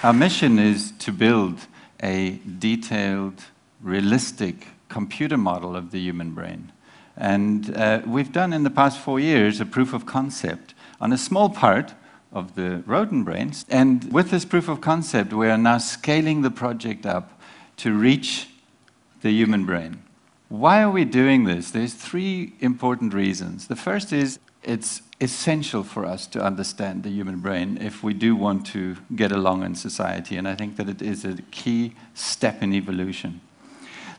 Our mission is to build a detailed, realistic computer model of the human brain. And we've done in the past 4 years a proof of concept on a small part of the rodent brains. And with this proof of concept, we are now scaling the project up to reach the human brain. Why are we doing this? There's 3 important reasons. The first is it's essential for us to understand the human brain if we do want to get along in society, and I think that it is a key step in evolution.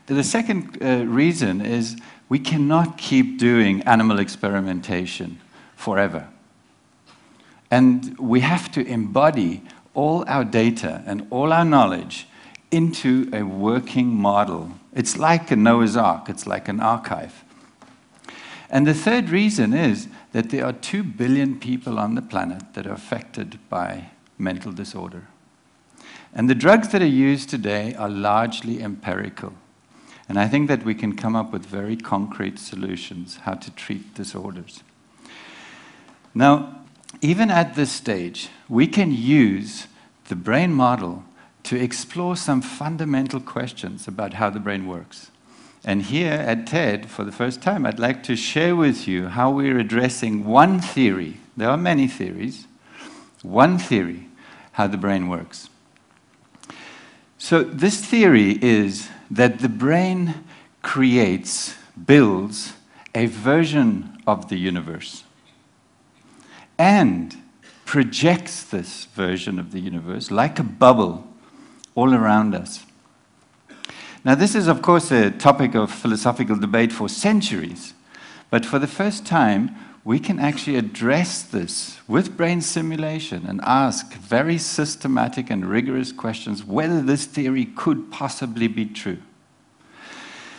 The second reason is we cannot keep doing animal experimentation forever. And we have to embody all our data and all our knowledge into a working model. It's like a Noah's Ark, it's like an archive. And the third reason is that there are 2 billion people on the planet that are affected by mental disorder. And the drugs that are used today are largely empirical. And I think that we can come up with very concrete solutions how to treat disorders. Now, even at this stage, we can use the brain model to explore some fundamental questions about how the brain works. And here at TED, for the first time, I'd like to share with you how we're addressing one theory. There are many theories. One theory, how the brain works. So this theory is that the brain builds a version of the universe and projects this version of the universe like a bubble all around us. Now, this is, of course, a topic of philosophical debate for centuries, but for the first time, we can actually address this with brain simulation and ask very systematic and rigorous questions whether this theory could possibly be true.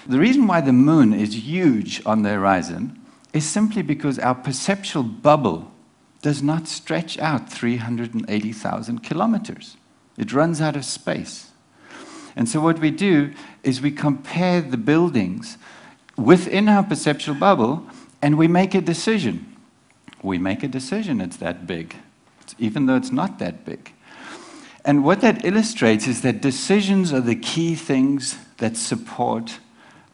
The reason why the moon is huge on the horizon is simply because our perceptual bubble does not stretch out 380,000 kilometers. It runs out of space. And so what we do is we compare the buildings within our perceptual bubble and we make a decision. We make a decision it's that big, even though it's not that big. And what that illustrates is that decisions are the key things that support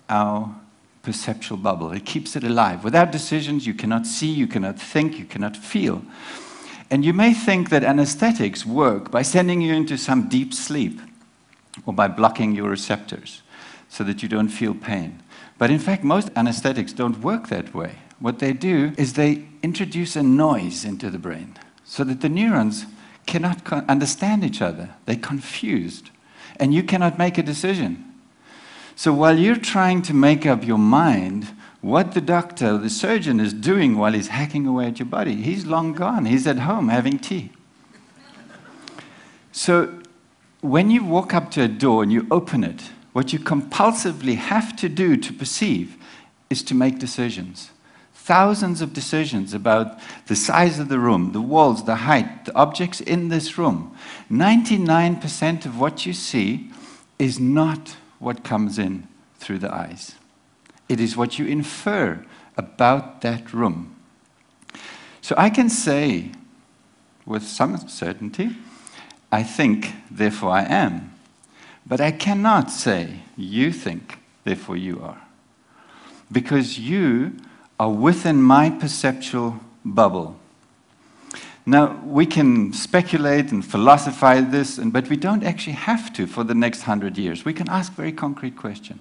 our perceptual bubble. It keeps it alive. Without decisions, you cannot see, you cannot think, you cannot feel. And you may think that anesthetics work by sending you into some deep sleep or by blocking your receptors so that you don't feel pain. But in fact, most anesthetics don't work that way. What they do is they introduce a noise into the brain so that the neurons cannot understand each other. They're confused. And you cannot make a decision. So while you're trying to make up your mind what the doctor, the surgeon is doing while he's hacking away at your body, he's long gone. He's at home having tea. So when you walk up to a door and you open it, what you compulsively have to do to perceive is to make decisions. Thousands of decisions about the size of the room, the walls, the height, the objects in this room. 99% of what you see is not what comes in through the eyes. It is what you infer about that room. So I can say with some certainty, I think, therefore I am. But I cannot say, you think, therefore you are. Because you are within my perceptual bubble. Now, we can speculate and philosophize this, but we don't actually have to for the next 100 years. We can ask a very concrete question.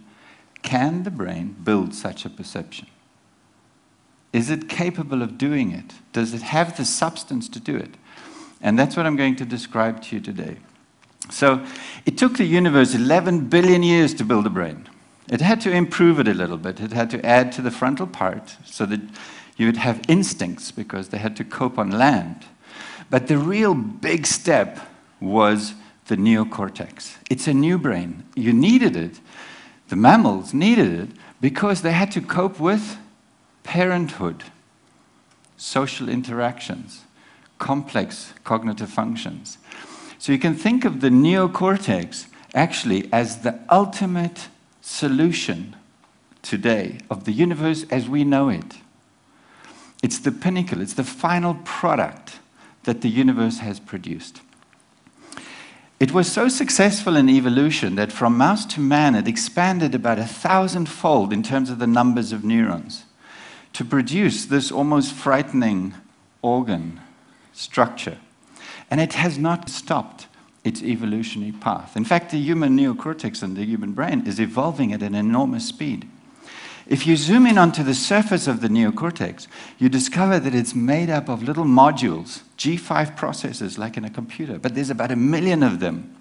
Can the brain build such a perception? Is it capable of doing it? Does it have the substance to do it? And that's what I'm going to describe to you today. So, it took the universe 11 billion years to build a brain. It had to improve it a little bit. It had to add to the frontal part so that you would have instincts because they had to cope on land. But the real big step was the neocortex. It's a new brain. You needed it. The mammals needed it because they had to cope with parenthood, social interactions, complex cognitive functions. So you can think of the neocortex actually as the ultimate solution today of the universe as we know it. It's the pinnacle, it's the final product that the universe has produced. It was so successful in evolution that from mouse to man it expanded about 1,000-fold in terms of the numbers of neurons to produce this almost frightening organ structure. And it has not stopped its evolutionary path. In fact, the human neocortex and the human brain is evolving at an enormous speed. If you zoom in onto the surface of the neocortex, you discover that it's made up of little modules, G5 processors like in a computer, but there's about 1 million of them.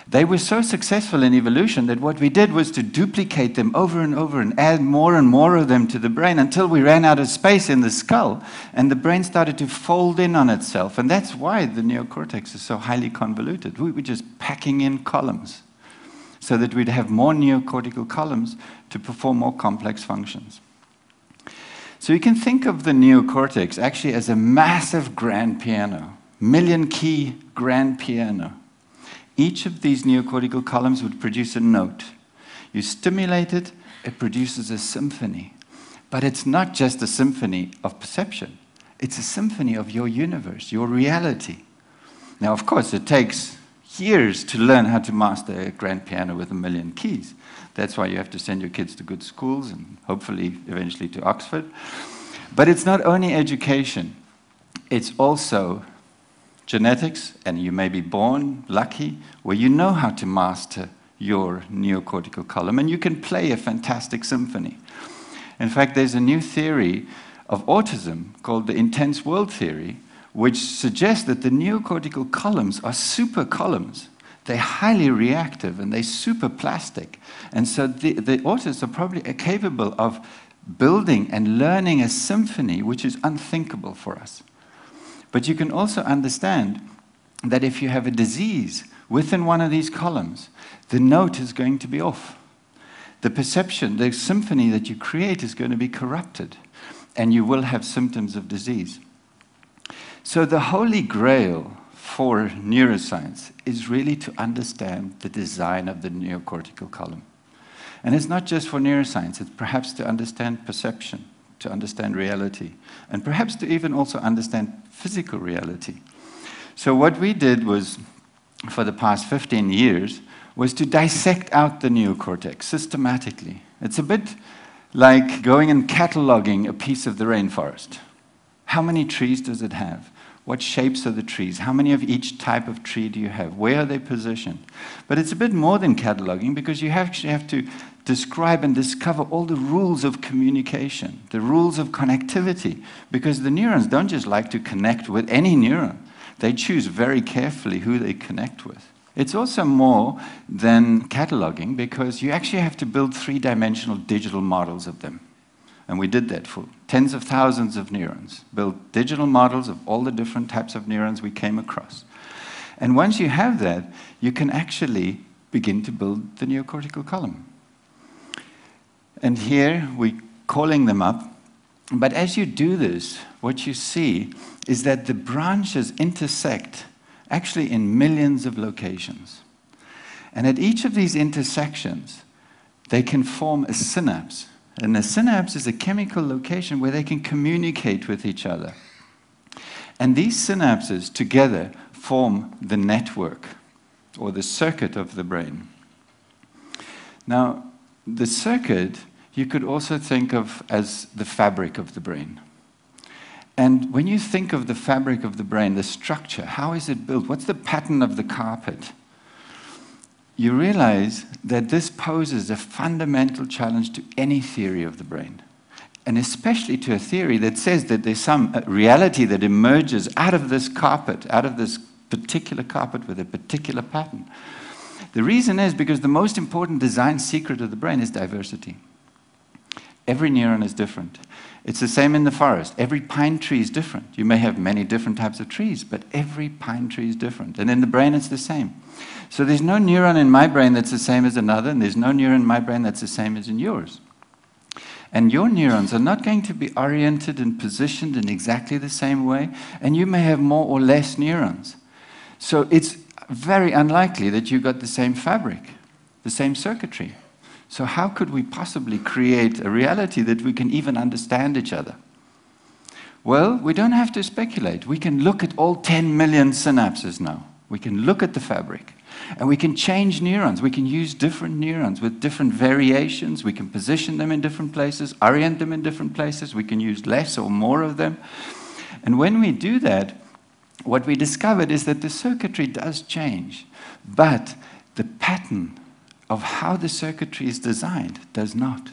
They were so successful in evolution that what we did was to duplicate them over and over and add more and more of them to the brain until we ran out of space in the skull and the brain started to fold in on itself. And that's why the neocortex is so highly convoluted. We were just packing in columns so that we'd have more neocortical columns to perform more complex functions. So you can think of the neocortex actually as a massive grand piano, million-key grand piano. Each of these neocortical columns would produce a note. You stimulate it, it produces a symphony. But it's not just a symphony of perception. It's a symphony of your universe, your reality. Now, of course, it takes years to learn how to master a grand piano with 1 million keys. That's why you have to send your kids to good schools and hopefully eventually to Oxford. But it's not only education, it's also genetics, and you may be born lucky, where you know how to master your neocortical column, and you can play a fantastic symphony. In fact, there's a new theory of autism called the intense world theory, which suggests that the neocortical columns are super columns. They're highly reactive and they're super plastic. And so the autists are probably capable of building and learning a symphony which is unthinkable for us. But you can also understand that if you have a disease within one of these columns, the note is going to be off. The perception, the symphony that you create is going to be corrupted, and you will have symptoms of disease. So the holy grail for neuroscience is really to understand the design of the neocortical column. And it's not just for neuroscience, it's perhaps to understand perception, to understand reality, and perhaps to even also understand physical reality. So what we did was, for the past 15 years, was to dissect out the neocortex systematically. It's a bit like going and cataloging a piece of the rainforest. How many trees does it have? What shapes are the trees? How many of each type of tree do you have? Where are they positioned? But it's a bit more than cataloging, because you actually have to describe and discover all the rules of communication, the rules of connectivity, because the neurons don't just like to connect with any neuron. They choose very carefully who they connect with. It's also more than cataloging, because you actually have to build three-dimensional digital models of them. And we did that for tens of thousands of neurons, built digital models of all the different types of neurons we came across. And once you have that, you can actually begin to build the neocortical column. And here we're calling them up. But as you do this, what you see is that the branches intersect actually in millions of locations. And at each of these intersections, they can form a synapse. And a synapse is a chemical location where they can communicate with each other. And these synapses together form the network, or the circuit of the brain. Now, the circuit you could also think of as the fabric of the brain. And when you think of the fabric of the brain, the structure, how is it built? What's the pattern of the carpet? You realize that this poses a fundamental challenge to any theory of the brain, and especially to a theory that says that there's some reality that emerges out of this carpet, out of this particular carpet with a particular pattern. The reason is because the most important design secret of the brain is diversity. Every neuron is different. It's the same in the forest. Every pine tree is different. You may have many different types of trees, but every pine tree is different. And in the brain, it's the same. So there's no neuron in my brain that's the same as another, and there's no neuron in my brain that's the same as in yours. And your neurons are not going to be oriented and positioned in exactly the same way, and you may have more or less neurons. So it's very unlikely that you got the same fabric, the same circuitry. So how could we possibly create a reality that we can even understand each other? Well, we don't have to speculate. We can look at all 10 million synapses now. We can look at the fabric. And we can change neurons. We can use different neurons with different variations. We can position them in different places, orient them in different places. We can use less or more of them. And when we do that, what we discovered is that the circuitry does change, but the pattern of how the circuitry is designed does not.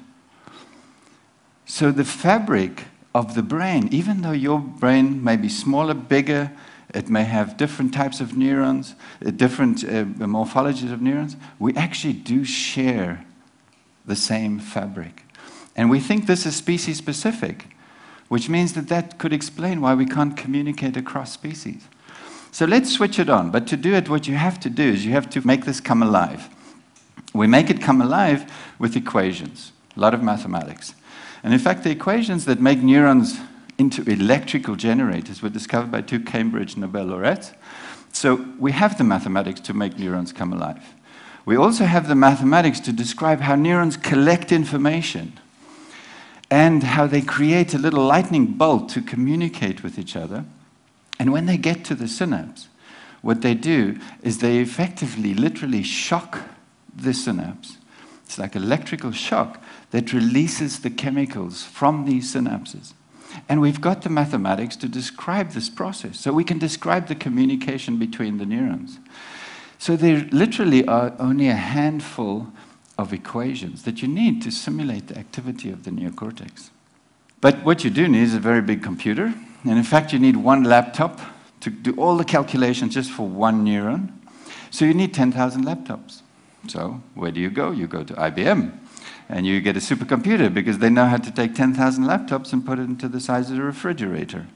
So the fabric of the brain, even though your brain may be smaller, bigger, it may have different types of neurons, different morphologies of neurons, we actually do share the same fabric. And we think this is species-specific, which means that that could explain why we can't communicate across species. So let's switch it on. But to do it, what you have to do is you have to make this come alive. We make it come alive with equations, a lot of mathematics. And in fact, the equations that make neurons into electrical generators were discovered by 2 Cambridge Nobel laureates. So we have the mathematics to make neurons come alive. We also have the mathematics to describe how neurons collect information and how they create a little lightning bolt to communicate with each other. And when they get to the synapse, what they do is they effectively, literally shock the synapse. It's like electrical shock that releases the chemicals from these synapses. And we've got the mathematics to describe this process. So we can describe the communication between the neurons. So there literally are only a handful of equations that you need to simulate the activity of the neocortex. But what you do need is a very big computer. And in fact, you need 1 laptop to do all the calculations just for 1 neuron. So you need 10,000 laptops. So where do? You go to IBM. And you get a supercomputer because they know how to take 10,000 laptops and put it into the size of a refrigerator.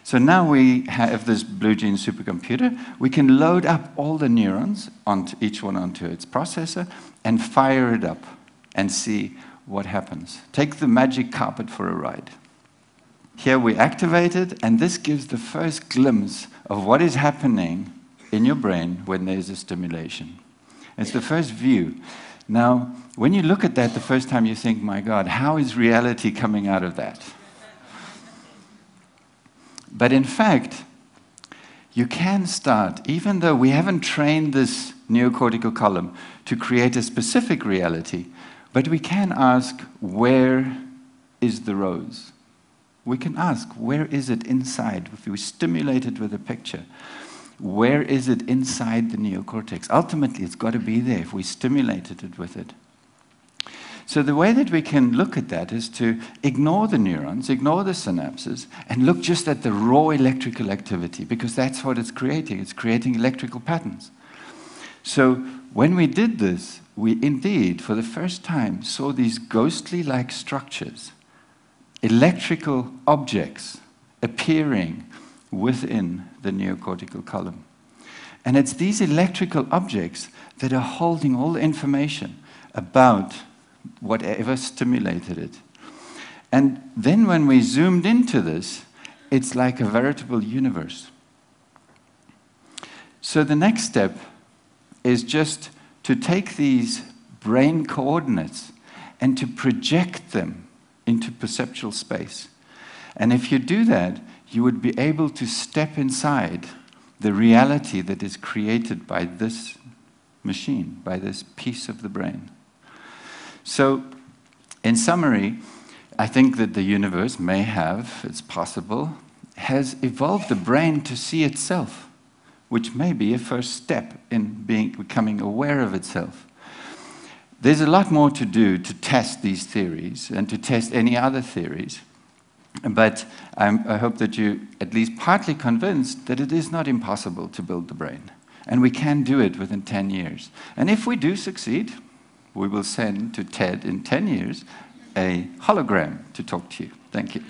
So now we have this Blue Gene supercomputer. We can load up all the neurons, each one onto its processor, and fire it up and see what happens. Take the magic carpet for a ride. Here we activate it, and this gives the first glimpse of what is happening in your brain when there's a stimulation. It's the first view. Now, when you look at that the first time, you think, my God, how is reality coming out of that? But in fact, you can start, even though we haven't trained this neocortical column to create a specific reality, but we can ask, where is the rose? We can ask, where is it inside? If we stimulate it with a picture, where is it inside the neocortex? Ultimately, it's got to be there if we stimulated it with it. So the way that we can look at that is to ignore the neurons, ignore the synapses, and look just at the raw electrical activity, because that's what it's creating. It's creating electrical patterns. So when we did this, we indeed, for the first time, saw these ghostly-like structures, electrical objects appearing within the neocortical column. And it's these electrical objects that are holding all the information about whatever stimulated it. And then when we zoomed into this, it's like a veritable universe. So the next step is just to take these brain coordinates and to project them into perceptual space. And if you do that, you would be able to step inside the reality that is created by this machine, by this piece of the brain. So, in summary, I think that the universe may have, it's possible, has evolved the brain to see itself, which may be a first step in becoming aware of itself. There's a lot more to do to test these theories and to test any other theories. But I hope that you're at least partly convinced that it is not impossible to build the brain. And we can do it within 10 years. And if we do succeed, we will send to TED in 10 years a hologram to talk to you. Thank you.